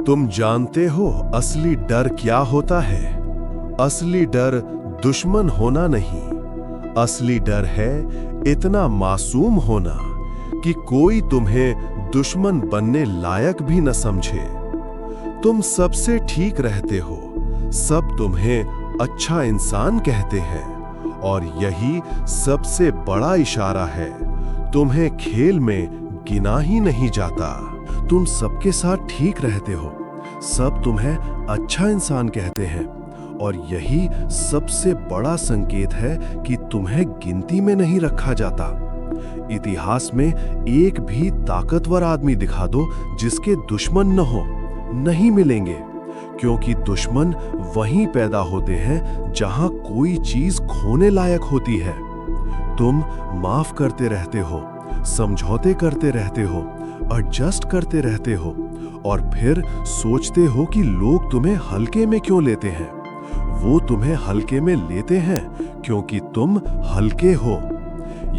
तुम जानते हो असली डर क्या होता है? असली डर दुश्मन होना नहीं, असली डर है इतना मासूम होना कि कोई तुम्हें दुश्मन बनने लायक भी न समझे। तुम सबसे ठीक रहते हो, सब तुम्हें अच्छा इंसान कहते हैं, और यही सबसे बड़ा इशारा है, तुम्हें खेल में गिना ही नहीं जाता। तुम सबके साथ ठीक रहते हो, सब तुम्हें अच्छा इंसान कहते हैं, और यही सबसे बड़ा संकेत है कि तुम्हें गिनती में नहीं रखा जाता। इतिहास में एक भी ताकतवर आदमी दिखा दो जिसके दुश्मन न हो, नहीं मिलेंगे, क्योंकि दुश्मन वहीं पैदा होते हैं जहां कोई चीज खोने लायक होती है। तुम माफ करते रहते हो, समझौते करते रहते हो, एडजस्ट करते रहते हो, और फिर सोचते हो कि लोग तुम्हें हल्के में क्यों लेते हैं। वो तुम्हें हल्के में लेते हैं क्योंकि तुम हल्के हो।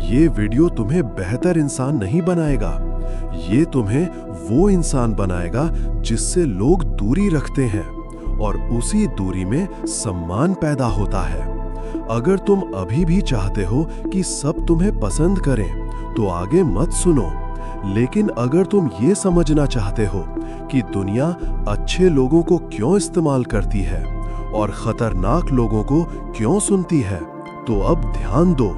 ये वीडियो तुम्हें बेहतर इंसान नहीं बनाएगा, ये तुम्हें वो इंसान बनाएगा जिससे लोग दूरी रखते हैं, और उसी दूरी में सम्मान पैदा होता है। अगर तुम अभी भी चाहते हो कि सब तुम्हें पसंद करें, तो आगे मत सुनो। लेकिन अगर तुम ये समझना चाहते हो कि दुनिया अच्छे लोगों को क्यों इस्तेमाल करती है और खतरनाक लोगों को क्यों सुनती है, तो अब ध्यान दो,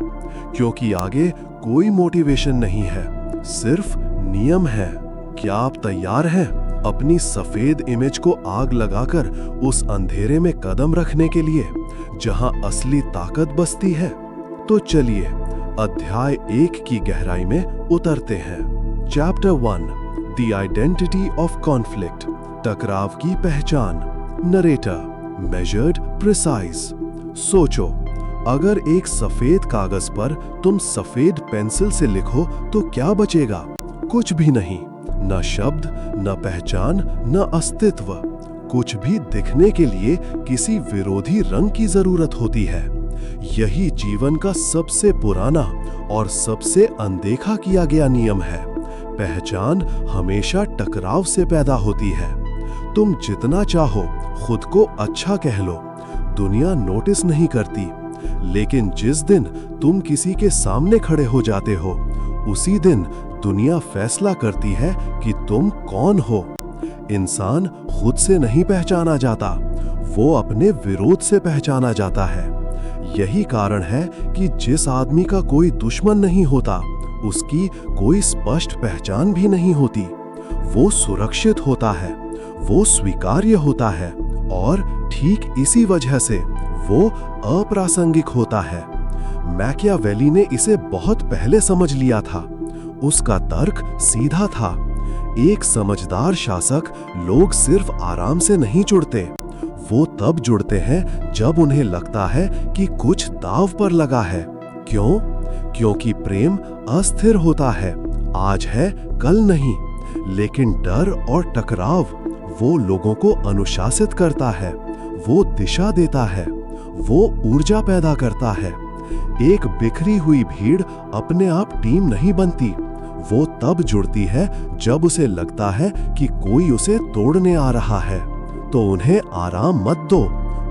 क्योंकि आगे कोई मोटिवेशन नहीं है, सिर्फ नियम है। क्या आप तैयार हैं अपनी सफेद इमेज को आग लगाकर उस अंधेरे में कदम रखने के लिए जहां असली ताकत बसती है? तो चलिए अध्याय 1 की गहराई में उतरते हैं। Chapter 1, the identity of conflict, टकराव की पहचान। Narrator, measured, precise. सोचो, अगर एक सफेद कागज पर तुम सफेद पेंसिल से लिखो तो क्या बचेगा? कुछ भी नहीं, न शब्द, न पहचान, न अस्तित्व। कुछ भी दिखने के लिए किसी विरोधी रंग की जरूरत होती है। यही जीवन का सबसे पुराना और सबसे अनदेखा किया गया नियम है। पहचान हमेशा टकराव से पैदा होती है। तुम जितना चाहो खुद को अच्छा कह लो, दुनिया नोटिस नहीं करती, लेकिन जिस दिन तुम किसी के सामने खड़े हो जाते हो, उसी दिन दुनिया फैसला करती है कि तुम कौन हो। इंसान खुद से नहीं पहचाना जाता, वो अपने विरोध से पहचाना जाता है। यही कारण है कि जिस आदमी का कोई दुश्मन नहीं होता, उसकी कोई स्पष्ट पहचान भी नहीं होती। वो सुरक्षित होता है, वो स्वीकार्य होता है, और ठीक इसी वजह से वो अप्रासंगिक होता है। मैकियावेली ने इसे बहुत पहले समझ लिया था। उसका तर्क सीधा था। एक समझदार शासक लोग सिर्फ आराम से नहीं जुड़ते, वो तब जुड़ते हैं जब उन्हें लगता है कि कुछ दांव पर लगा है। क्यों? क्योंकि प्रेम अस्थिर होता है, आज है कल नहीं। लेकिन डर और टकराव वो लोगों को अनुशासित करता है, वो दिशा देता है, वो ऊर्जा पैदा करता है। एक बिखरी हुई भीड़ अपने आप टीम नहीं बनती, वो तब जुड़ती है जब उसे लगता है कि कोई उसे तोड़ने आ रहा है। तो उन्हें आराम मत दो,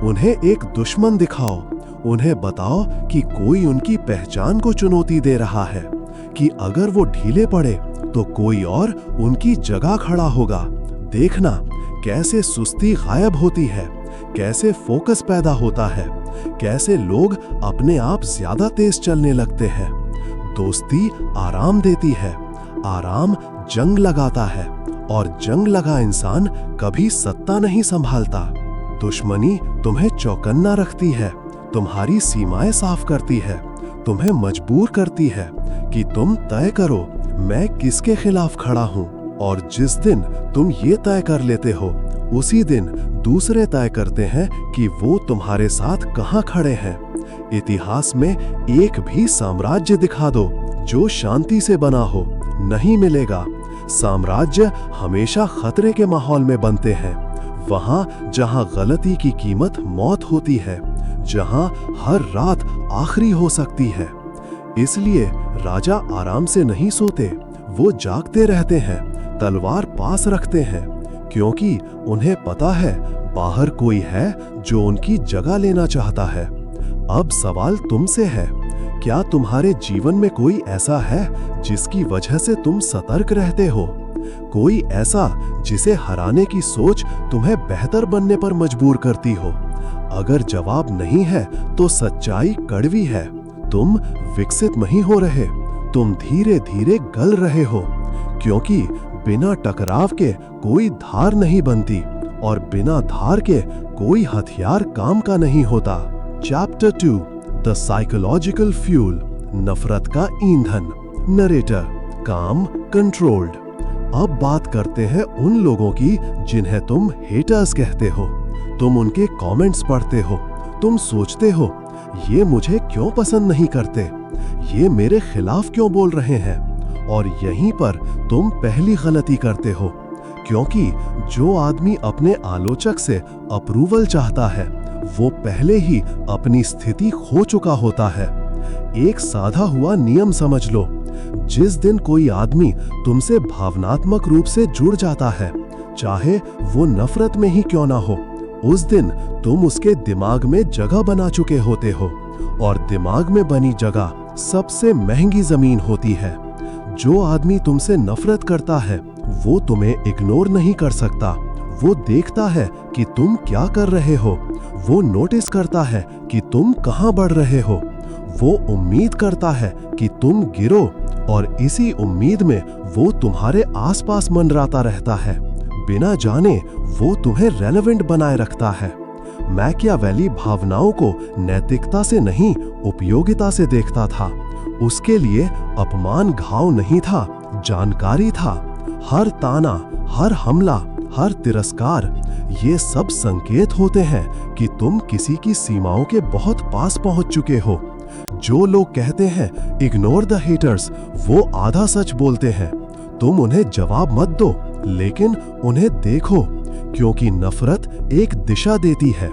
उन्हें एक दुश्मन दिखाओ। उन्हें बताओ कि कोई उनकी पहचान को चुनौती दे रहा है, कि अगर वो ढीले पड़े तो कोई और उनकी जगह खड़ा होगा। देखना कैसे सुस्ती गायब होती है, कैसे फोकस पैदा होता है, कैसे लोग अपने आप ज्यादा तेज चलने लगते हैं। दोस्ती आराम देती है, आराम जंग लगाता है, और जंग लगा इंसान कभी सत्ता नहीं संभालता। दुश्मनी तुम्हें चौकन्ना रखती है, तुम्हारी सीमाएं साफ करती है, तुम्हें मजबूर करती है कि तुम तय करो मैं किसके खिलाफ खड़ा हूं। और जिस दिन तुम ये तय कर लेते हो, उसी दिन दूसरे तय करते हैं कि वो तुम्हारे साथ कहां खड़े हैं। इतिहास में एक भी साम्राज्य दिखा दो जो शांति से बना हो, नहीं मिलेगा। साम्राज्य हमेशा खतरे के माहौल में बनते हैं, वहां जहां गलती की कीमत मौत होती है, जहां हर रात आखिरी हो सकती है। इसलिए राजा आराम से नहीं सोते, वो जागते रहते हैं, तलवार पास रखते हैं, क्योंकि उन्हें पता है बाहर कोई है जो उनकी जगह लेना चाहता है। अब सवाल तुमसे है, क्या तुम्हारे जीवन में कोई ऐसा है जिसकी वजह से तुम सतर्क रहते हो? कोई ऐसा जिसे हराने की सोच तुम्हें बेहतर बनने पर मजबूर करती हो? अगर जवाब नहीं है तो सच्चाई कड़वी है। तुम विकसित नहीं हो रहे, तुम धीरे धीरे गल रहे हो, क्योंकि बिना टकराव के कोई धार नहीं बनती और बिना धार के कोई हथियार काम का नहीं होता। चैप्टर 2 द साइकोलॉजिकल फ्यूल, नफरत का ईंधन। नरेटर काम कंट्रोल्ड। अब बात करते हैं उन लोगों की जिन्हें तुम हेटर्स कहते हो। तुम उनके कमेंट्स पढ़ते हो, तुम सोचते हो ये मुझे क्यों पसंद नहीं करते, ये मेरे खिलाफ क्यों बोल रहे हैं, और यहीं पर तुम पहली गलती करते हो, क्योंकि जो आदमी अपने आलोचक से अप्रूवल चाहता है वो पहले ही अपनी स्थिति खो चुका होता है। एक साधा हुआ नियम समझ लो, जिस दिन कोई आदमी तुमसे भावनात्मक रूप से जुड़ जाता है, चाहे वो नफरत में ही क्यों ना हो, उस दिन तुम उसके दिमाग में जगह बना चुके होते हो, और दिमाग में बनी जगह सबसे महंगी जमीन होती है। जो आदमी तुमसे नफरत करता है वो तुम्हें इग्नोर नहीं कर सकता। वो देखता है कि तुम क्या कर रहे हो, वो नोटिस करता है कि तुम कहां बढ़ रहे हो, वो उम्मीद करता है कि तुम गिरो, और इसी उम्मीद में वो तुम्हारे आसपास मंडराता रहता है। बिना जाने वो तुम्हें रेलेवेंट बनाए रखता है। मैकियावेली भावनाओं को नैतिकता से नहीं, उपयोगिता से देखता था। उसके लिए अपमान घाव नहीं था, जानकारी था। हर ताना, हर हमला, हर तिरस्कार, ये सब संकेत होते हैं कि तुम किसी की सीमाओं के बहुत पास पहुंच चुके हो। जो लोग कहते हैं इग्नोर द हेटर्स, वो आधा सच बोलते हैं। तुम उन्हें जवाब मत दो, लेकिन उन्हें देखो, क्योंकि नफरत एक दिशा देती है।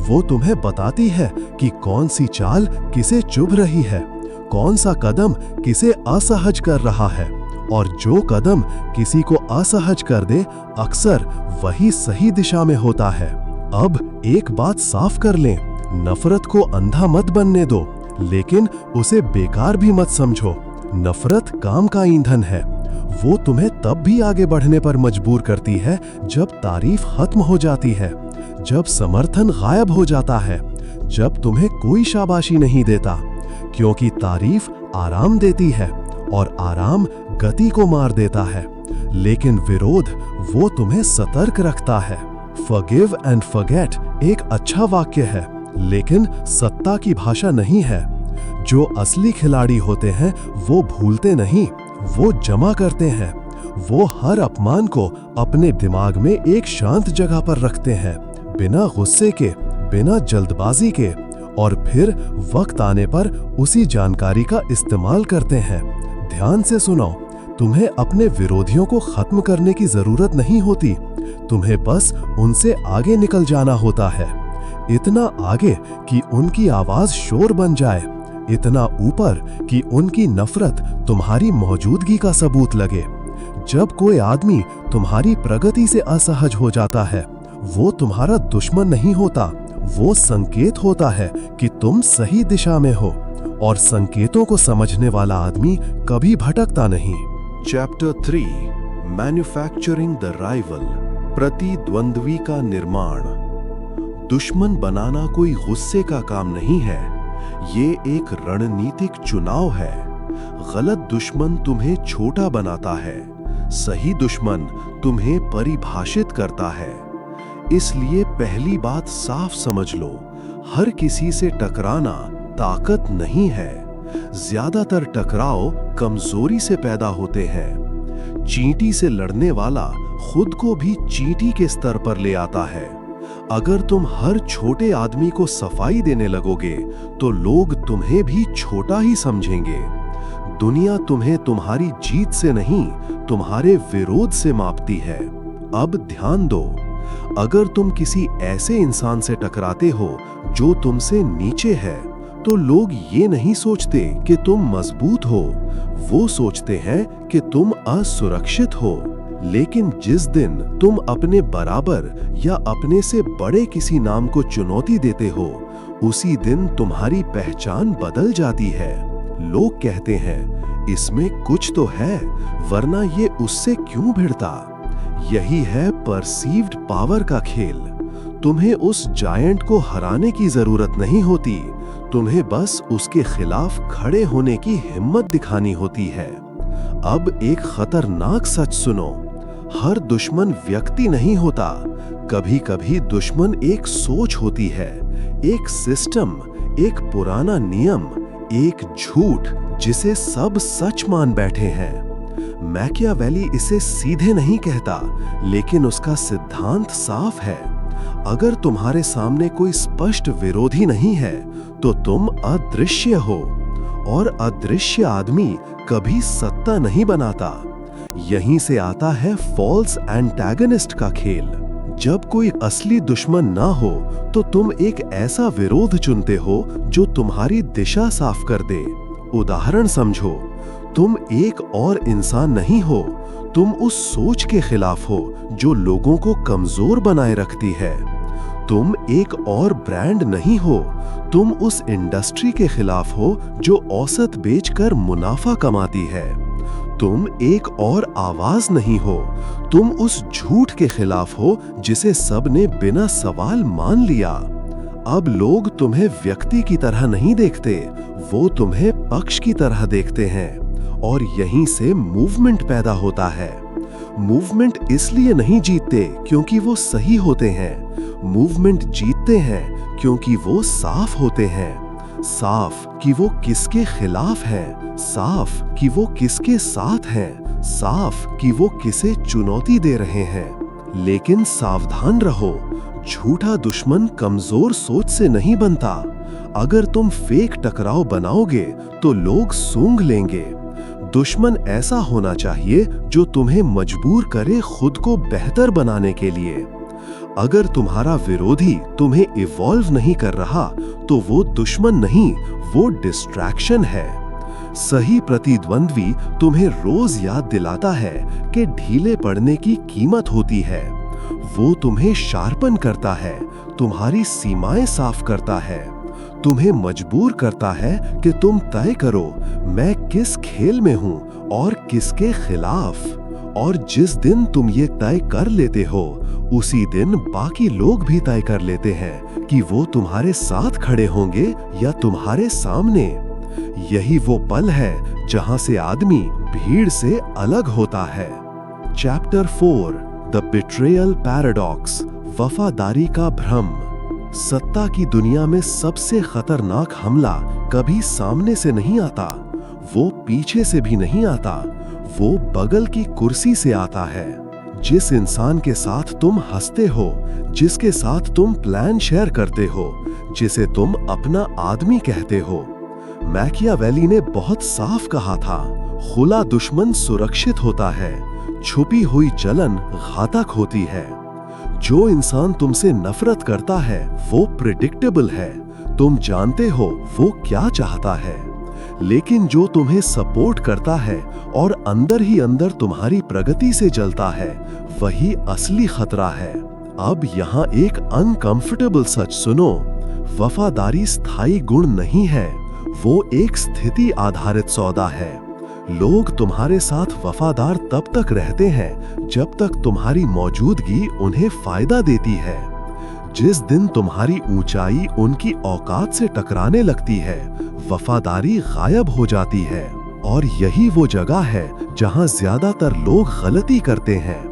वो तुम्हें बताती है कि कौन सी चाल किसे चुभ रही है, कौन सा कदम किसे असहज कर रहा है, और जो कदम किसी को असहज कर दे अक्सर वही सही दिशा में होता है। अब एक बात साफ कर लें, नफरत को अंधा मत बनने दो, लेकिन उसे बेकार भी मत समझो। नफरत काम का ईंधन है। वो तुम्हें तब भी आगे बढ़ने पर मजबूर करती है जब तारीफ खत्म हो जाती है, जब समर्थन गायब हो जाता है, जब तुम्हें कोई शाबाशी नहीं देता, क्योंकि तारीफ आराम देती है और आराम गति को मार देता है, लेकिन विरोध वो तुम्हें सतर्क रखता है। फॉरगिव एंड फॉरगेट एक अच्छा वाक्य है, लेकिन सत्ता की भाषा नहीं है। जो असली खिलाड़ी होते हैं वो भूलते नहीं, वो जमा करते हैं। वो हर अपमान को अपने दिमाग में एक शांत जगह पर रखते हैं, बिना गुस्से के, बिना जल्दबाजी के, और फिर वक्त आने पर उसी जानकारी का इस्तेमाल करते हैं। ध्यान से सुनो, तुम्हें अपने विरोधियों को खत्म करने की जरूरत नहीं होती, तुम्हें बस उनसे आगे निकल जाना होता है। इतना आगे कि उनकी आवाज शोर बन जाए, इतना ऊपर कि उनकी नफरत तुम्हारी मौजूदगी का सबूत लगे। जब कोई आदमी तुम्हारी प्रगति से असहज हो जाता है, वो तुम्हारा दुश्मन नहीं होता, वो संकेत होता है कि तुम सही दिशा में हो, और संकेतों को समझने वाला आदमी कभी भटकता नहीं। चैप्टर 3 मैन्युफैक्चरिंग द राइवल, प्रतिद्वंद्वी का निर्माण। दुश्मन बनाना कोई गुस्से का काम नहीं है, ये एक रणनीतिक चुनाव है। गलत दुश्मन तुम्हें छोटा बनाता है, सही दुश्मन तुम्हें परिभाषित करता है। इसलिए पहली बात साफ समझ लो, हर किसी से टकराना ताकत नहीं है। ज्यादातर टकराव कमजोरी से पैदा होते हैं। चींटी से लड़ने वाला खुद को भी चींटी के स्तर पर ले आता है। अगर तुम हर छोटे आदमी को सफाई देने लगोगे तो लोग तुम्हें भी छोटा ही समझेंगे। दुनिया तुम्हें तुम्हारी जीत से नहीं, तुम्हारे विरोध से मापती है। अब ध्यान दो, अगर तुम किसी ऐसे इंसान से टकराते हो जो तुमसे नीचे है, तो लोग ये नहीं सोचते कि तुम मजबूत हो, वो सोचते हैं कि तुम असुरक्षित हो। लेकिन जिस दिन तुम अपने बराबर या अपने से बड़े किसी नाम को चुनौती देते हो, उसी दिन तुम्हारी पहचान बदल जाती है। लोग कहते हैं इसमें कुछ तो है, वरना ये उससे क्यों भिड़ता। यही है परसीव्ड पावर का खेल। तुम्हें उस जायंट को हराने की जरूरत नहीं होती, तुम्हें बस उसके खिलाफ खड़े होने की हिम्मत दिखानी होती है। अब एक खतरनाक सच सुनो, हर दुश्मन व्यक्ति नहीं होता। कभी कभी दुश्मन एक सोच होती है, एक सिस्टम, एक पुराना नियम, एक झूठ जिसे सब सच मान बैठे हैं। मैकियावेली इसे सीधे नहीं कहता, लेकिन उसका सिद्धांत साफ है। अगर तुम्हारे सामने कोई स्पष्ट विरोधी नहीं है, तो तुम अदृश्य हो, और अदृश्य आदमी कभी सत्ता नहीं बनाता। यहीं से आता है फॉल्स एंटागनिस्ट का खेल। जब कोई असली दुश्मन ना हो, तो तुम एक ऐसा विरोध चुनते हो जो तुम्हारी दिशा साफ कर दे। उदाहरण समझो, तुम एक और इंसान नहीं हो, तुम उस सोच के खिलाफ हो जो लोगों को कमजोर बनाए रखती है। तुम एक और ब्रांड नहीं हो, तुम उस इंडस्ट्री के खिलाफ हो जो औसत बेचकर मुनाफा कमाती है। तुम एक और आवाज नहीं हो, तुम उस झूठ के खिलाफ हो जिसे सबने बिना सवाल मान लिया। अब लोग तुम्हें व्यक्ति की तरह नहीं देखते, वो तुम्हें पक्ष की तरह देखते हैं, और यहीं से मूवमेंट पैदा होता है। मूवमेंट इसलिए नहीं जीतते क्योंकि वो सही होते हैं, मूवमेंट जीतते हैं क्योंकि वो साफ होते हैं। साफ कि वो किसके खिलाफ है, साफ कि वो किसके साथ हैं, साफ कि वो किसे चुनौती दे रहे हैं। लेकिन सावधान रहो, झूठा दुश्मन कमजोर सोच से नहीं बनता। अगर तुम फेक टकराव बनाओगे तो लोग सूंघ लेंगे। दुश्मन ऐसा होना चाहिए जो तुम्हें मजबूर करे खुद को बेहतर बनाने के लिए। अगर तुम्हारा विरोधी तुम्हें इवॉल्व नहीं कर रहा, तो वो दुश्मन नहीं, वो डिस्ट्रैक्शन है। सही प्रतिद्वंद्वी तुम्हें रोज याद दिलाता है कि ढीले पड़ने की कीमत होती है। वो तुम्हें शार्पन करता है, तुम्हारी सीमाएं साफ करता है, तुम्हें मजबूर करता है कि तुम तय करो मैं किस खेल में हूं और किसके खिलाफ। और जिस दिन तुम ये तय कर लेते हो, उसी दिन बाकी लोग भी तय कर लेते हैं कि वो तुम्हारे साथ खड़े होंगे या तुम्हारे सामने। यही वो पल है जहां से आदमी भीड़ से अलग होता है। चैप्टर 4, द बिट्रेयल पैराडॉक्स, वफादारी का भ्रम। सत्ता की दुनिया में सबसे खतरनाक हमला कभी सामने से नहीं आता, वो पीछे से भी नहीं आता, वो बगल की कुर्सी से आता है। जिस इंसान के साथ तुम हंसते हो, जिसके साथ तुम प्लान शेयर करते हो, जिसे तुम अपना आदमी कहते हो। मैकियावेली ने बहुत साफ कहा था, खुला दुश्मन सुरक्षित होता है, छुपी हुई जलन घातक होती है। जो इंसान तुमसे नफरत करता है वो प्रिडिक्टेबल है, तुम जानते हो वो क्या चाहता है। लेकिन जो तुम्हें सपोर्ट करता है और अंदर ही अंदर तुम्हारी प्रगति से जलता है, वही असली खतरा है। अब यहाँ एक अनकंफर्टेबल सच सुनो, वफादारी स्थायी गुण नहीं है, वो एक स्थिति आधारित सौदा है। लोग तुम्हारे साथ वफादार तब तक रहते हैं जब तक तुम्हारी मौजूदगी उन्हें फायदा देती है। जिस दिन तुम्हारी ऊंचाई उनकी औकात से टकराने लगती है, वफादारी गायब हो जाती है। और यही वो जगह है जहां ज्यादातर लोग गलती करते हैं।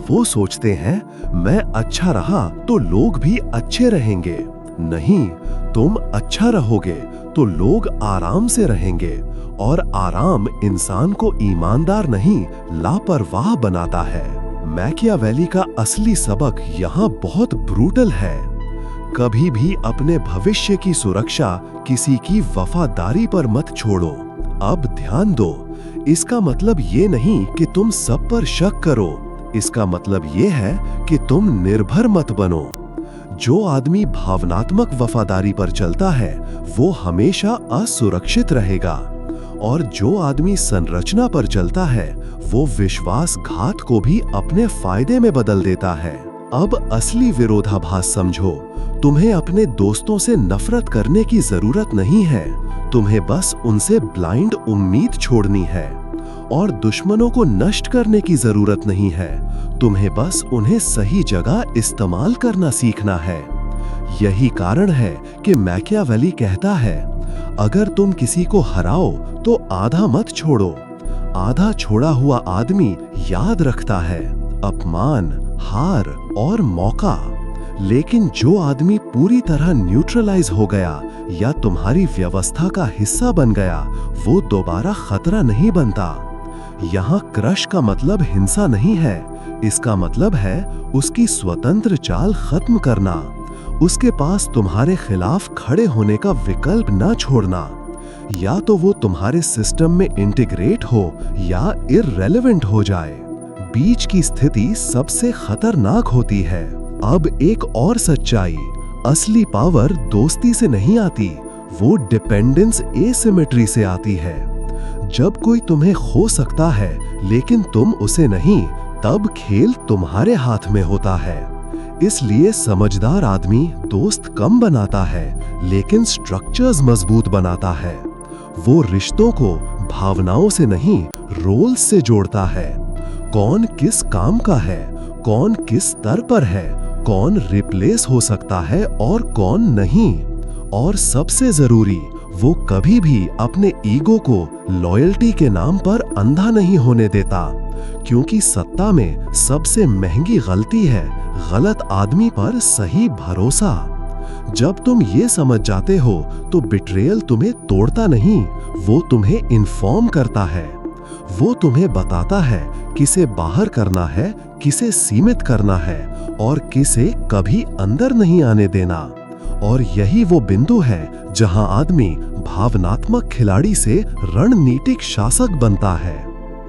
वो सोचते हैं मैं अच्छा रहा तो लोग भी अच्छे रहेंगे। नहीं, तुम अच्छा रहोगे तो लोग आराम से रहेंगे, और आराम इंसान को ईमानदार नहीं, लापरवाह बनाता है। मैकियावेली का असली सबक यहाँ बहुत ब्रूटल है। कभी भी अपने भविष्य की सुरक्षा किसी की वफादारी पर मत छोड़ो। अब ध्यान दो, इसका मतलब ये नहीं कि तुम सब पर शक करो, इसका मतलब ये है कि तुम निर्भर मत बनो। जो आदमी भावनात्मक वफादारी पर चलता है वो हमेशा असुरक्षित रहेगा, और जो आदमी संरचना पर चलता है वो विश्वासघात को भी अपने फायदे में बदल देता है। अब असली विरोधाभास समझो। तुम्हें अपने दोस्तों से नफरत करने की जरूरत नहीं है, तुम्हें बस उनसे ब्लाइंड उम्मीद छोड़नी है। और दुश्मनों को नष्ट करने की जरूरत नहीं है, तुम्हें बस उन्हें सही जगह इस्तेमाल करना सीखना है। यही कारण है कि मैकियावेली कहता है, अगर तुम किसी को हराओ तो आधा मत छोड़ो। आधा छोड़ा हुआ आदमी याद रखता है अपमान, हार और मौका। लेकिन जो आदमी पूरी तरह न्यूट्रलाइज हो गया या तुम्हारी व्यवस्था का हिस्सा बन गया, वो दोबारा खतरा नहीं बनता। यहाँ क्रश का मतलब हिंसा नहीं है, इसका मतलब है उसकी स्वतंत्र चाल खत्म करना, उसके पास तुम्हारे खिलाफ खड़े होने का विकल्प न छोड़ना। या तो वो तुम्हारे सिस्टम में इंटीग्रेट हो या इररिलेवेंट हो जाए। बीच की स्थिति सबसे खतरनाक होती है। अब एक और सच्चाई, असली पावर दोस्ती से नहीं आती, वो डिपेंडेंस एसिमेट्री से आती है। जब कोई तुम्हें खो सकता है लेकिन तुम उसे नहीं, तब खेल तुम्हारे हाथ में होता है। इसलिए समझदार आदमी दोस्त कम बनाता है लेकिन स्ट्रक्चर्स मजबूत बनाता है। वो रिश्तों को भावनाओं से नहीं, रोल्स से जोड़ता है। कौन किस काम का है, कौन किस स्तर पर है, कौन रिप्लेस हो सकता है और कौन नहीं। और सबसे जरूरी, वो कभी भी अपने ईगो को लॉयल्टी के नाम पर अंधा नहीं होने देता, क्योंकि सत्ता में सबसे महंगी गलती है गलत आदमी पर सही भरोसा। जब तुम ये समझ जाते हो तो बिट्रेयल तुम्हें तोड़ता नहीं, वो तुम्हें इन्फॉर्म करता है। वो तुम्हें बताता है किसे बाहर करना है, किसे सीमित करना है और किसे कभी अंदर नहीं आने देना। और यही वो बिंदु है जहां आदमी भावनात्मक खिलाड़ी से रणनीतिक शासक बनता है।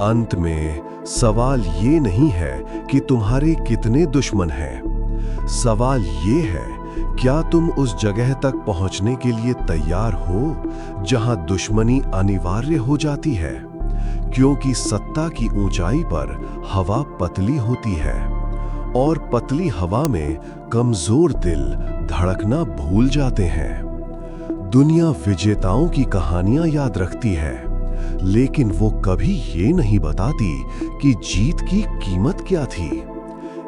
अंत में सवाल ये नहीं है कि तुम्हारे कितने दुश्मन हैं। सवाल ये है, क्या तुम उस जगह तक पहुंचने के लिए तैयार हो जहां दुश्मनी अनिवार्य हो जाती है? क्योंकि सत्ता की ऊंचाई पर हवा पतली होती है और पतली हवा में कमजोर दिल धड़कना भूल जाते हैं। दुनिया विजेताओं की कहानियां याद रखती है, लेकिन वो कभी ये नहीं बताती कि जीत की कीमत क्या थी।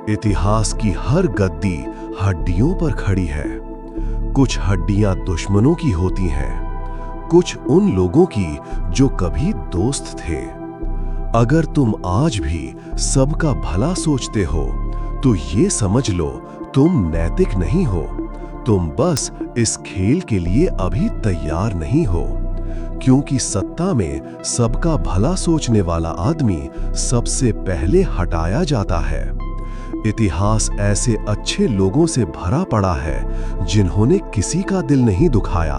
इतिहास की हर गद्दी हड्डियों पर खड़ी है। कुछ हड्डियां दुश्मनों की होती हैं, कुछ उन लोगों की जो कभी दोस्त थे। अगर तुम आज भी सबका भला सोचते हो तो ये समझ लो, तुम नैतिक नहीं हो, तुम बस इस खेल के लिए अभी तैयार नहीं हो। क्योंकि सत्ता में सबका भला सोचने वाला आदमी सबसे पहले हटाया जाता है। इतिहास ऐसे अच्छे लोगों से भरा पड़ा है जिन्होंने किसी का दिल नहीं दुखाया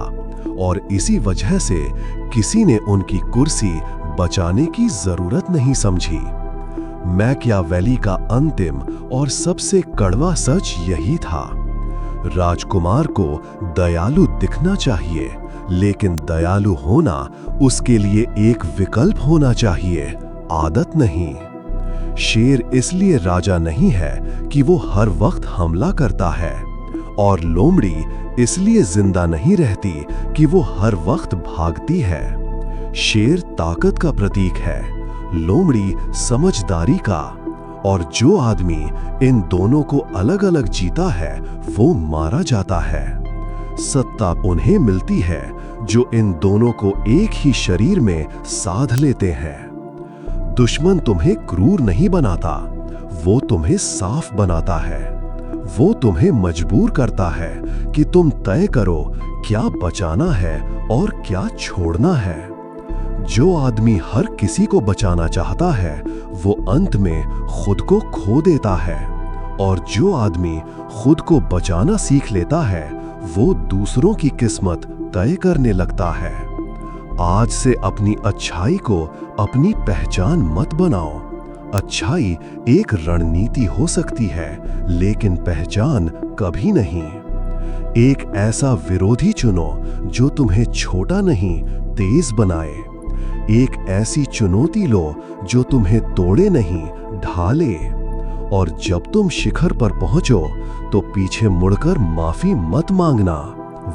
और इसी वजह से किसी ने उनकी कुर्सी बचाने की जरूरत नहीं समझी। मैकियावेली का अंतिम और सबसे कड़वा सच यही था। राजकुमार को दयालु दिखना चाहिए, लेकिन दयालु होना उसके लिए एक विकल्प होना चाहिए, आदत नहीं। शेर इसलिए राजा नहीं है कि वो हर वक्त हमला करता है, और लोमड़ी इसलिए जिंदा नहीं रहती कि वो हर वक्त भागती है। शेर ताकत का प्रतीक है, लोमड़ी समझदारी का। और जो आदमी इन दोनों को अलग अलग जीता है वो मारा जाता है। सत्ता उन्हें मिलती है जो इन दोनों को एक ही शरीर में साध लेते हैं। दुश्मन तुम्हें क्रूर नहीं बनाता, वो तुम्हें साफ बनाता है। वो तुम्हें मजबूर करता है कि तुम तय करो क्या बचाना है और क्या छोड़ना है। जो आदमी हर किसी को बचाना चाहता है वो अंत में खुद को खो देता है, और जो आदमी खुद को बचाना सीख लेता है वो दूसरों की किस्मत तय करने लगता है। आज से अपनी अच्छाई को अपनी पहचान मत बनाओ। अच्छाई एक रणनीति हो सकती है, लेकिन पहचान कभी नहीं। एक ऐसा विरोधी चुनो जो तुम्हें छोटा नहीं तेज बनाए। एक ऐसी चुनौती लो जो तुम्हें तोड़े नहीं, ढाले। और जब तुम शिखर पर पहुंचो तो पीछे मुड़कर माफी मत मांगना।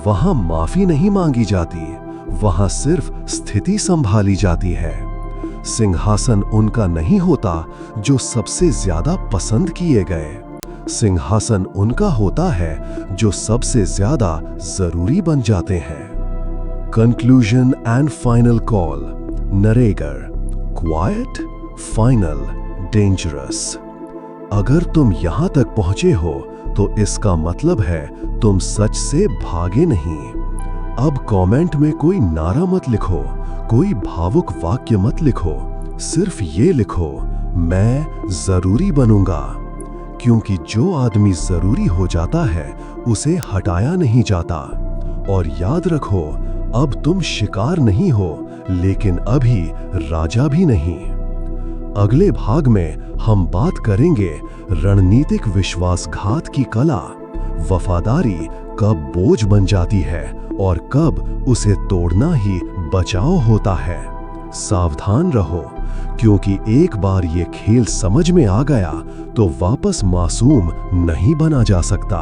वहां माफी नहीं मांगी जाती, वहां सिर्फ स्थिति संभाली जाती है। सिंहासन उनका नहीं होता जो सबसे ज्यादा पसंद किए गए। सिंहासन उनका होता है जो सबसे ज्यादा जरूरी बन जाते हैं। Conclusion and final call. नरेगर, क्वाइट, फाइनल, डेंजरस। अगर तुम यहां तक पहुंचे हो तो इसका मतलब है तुम सच से भागे नहीं। अब कमेंट में कोई नारा मत लिखो, कोई भावुक वाक्य मत लिखो, सिर्फ ये लिखो, मैं जरूरी बनूंगा। क्योंकि जो आदमी जरूरी हो जाता है उसे हटाया नहीं जाता। और याद रखो, अब तुम शिकार नहीं हो, लेकिन अभी राजा भी नहीं। अगले भाग में हम बात करेंगे रणनीतिक विश्वासघात की कला। वफादारी कब बोझ बन जाती है और कब उसे तोड़ना ही बचाव होता है। सावधान रहो, क्योंकि एक बार ये खेल समझ में आ गया तो वापस मासूम नहीं बना जा सकता।